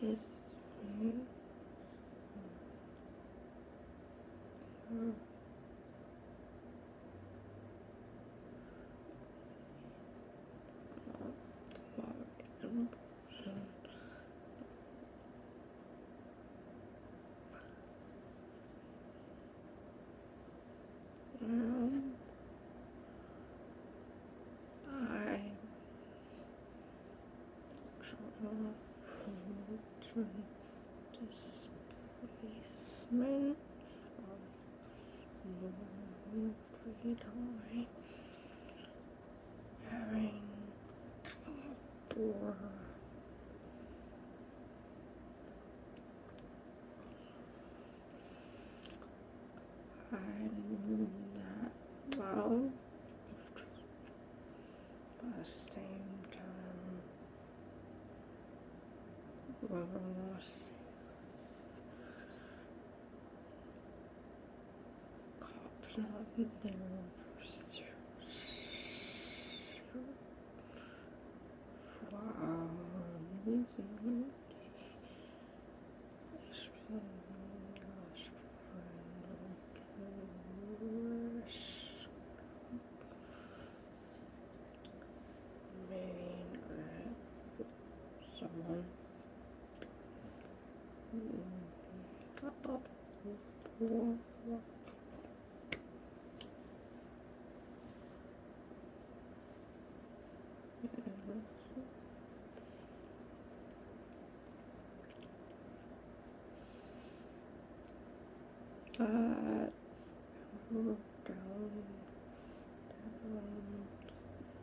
This displacement of free time having four I knew that well, but at the same time was cops not there someone down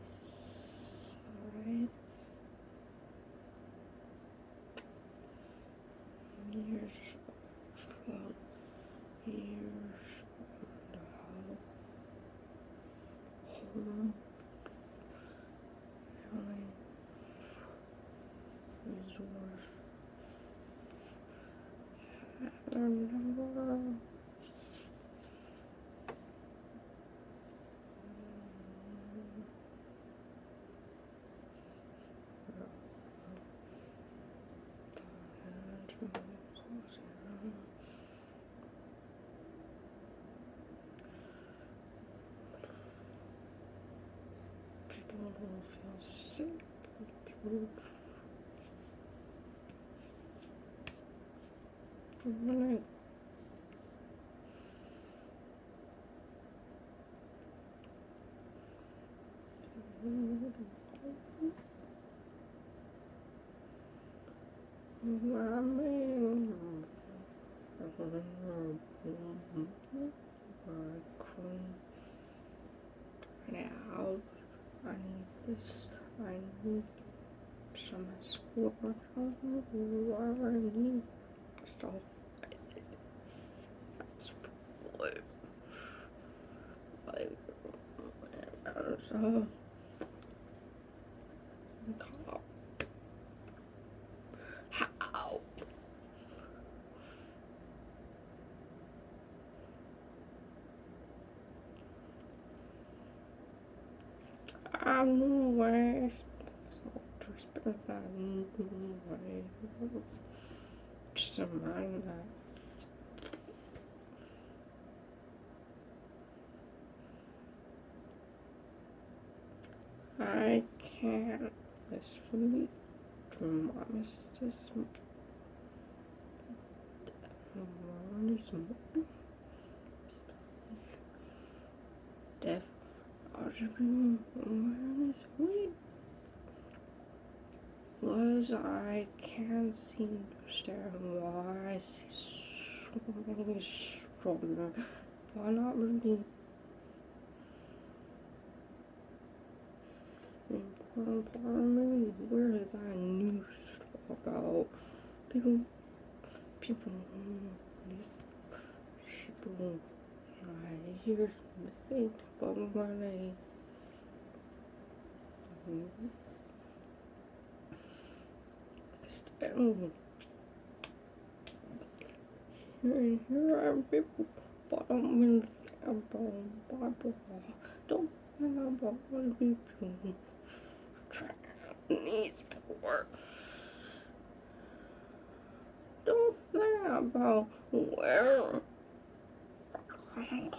side years from years and home resource number people will feel sick. People when now I need this. I need some school. I need stuff. That's what. So cop. How? I'm way to spend that way. Just a mind that. I can't this fully promise this deaf awareness was I can't seem to understand why I see so many stronger. Why not really the important part of me? Where is that news about people I hear mistakes about when they still here are people but I'm in the Bible. Don't know about what people. Chinese poor.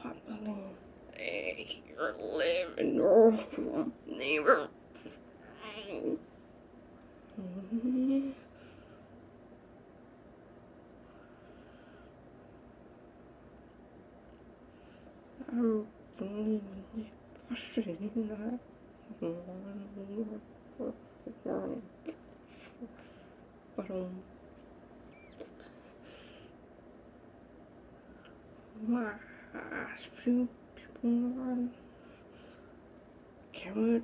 can't believe they here live in your home neighbor. I'm really, really frustrated that one for learning. But my ass few people are can we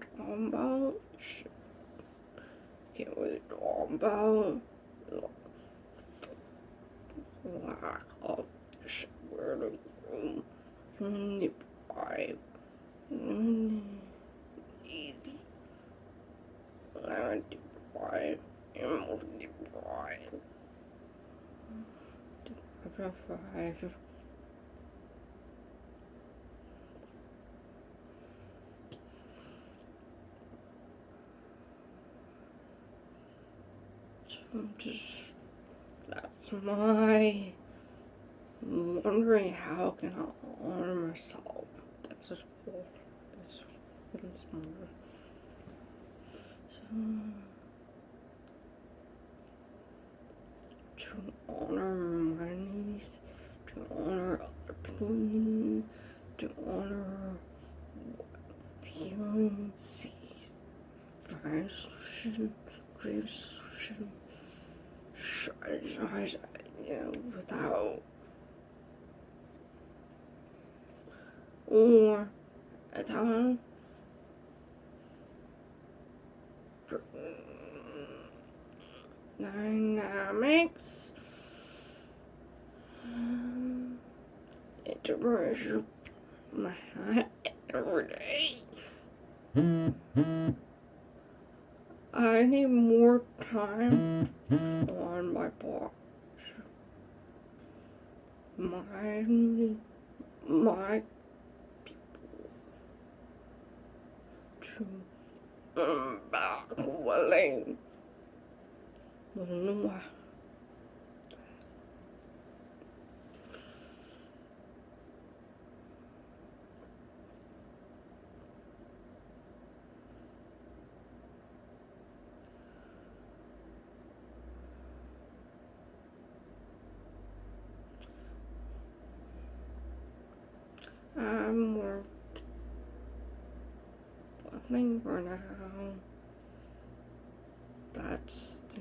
talk about lack of shared room in the pipe? Easy. Land deprived and multi-deprived. Deprived. That's my wondering how can I honor myself. This is cool. This is more. So, to honor my needs, to honor other people's needs, to honor healing, sees, find solution, create solution, strategize, without or a time for dynamics, integration, my every day. I need more time on my box. My people to back willing. I'm more nothing for now. That's the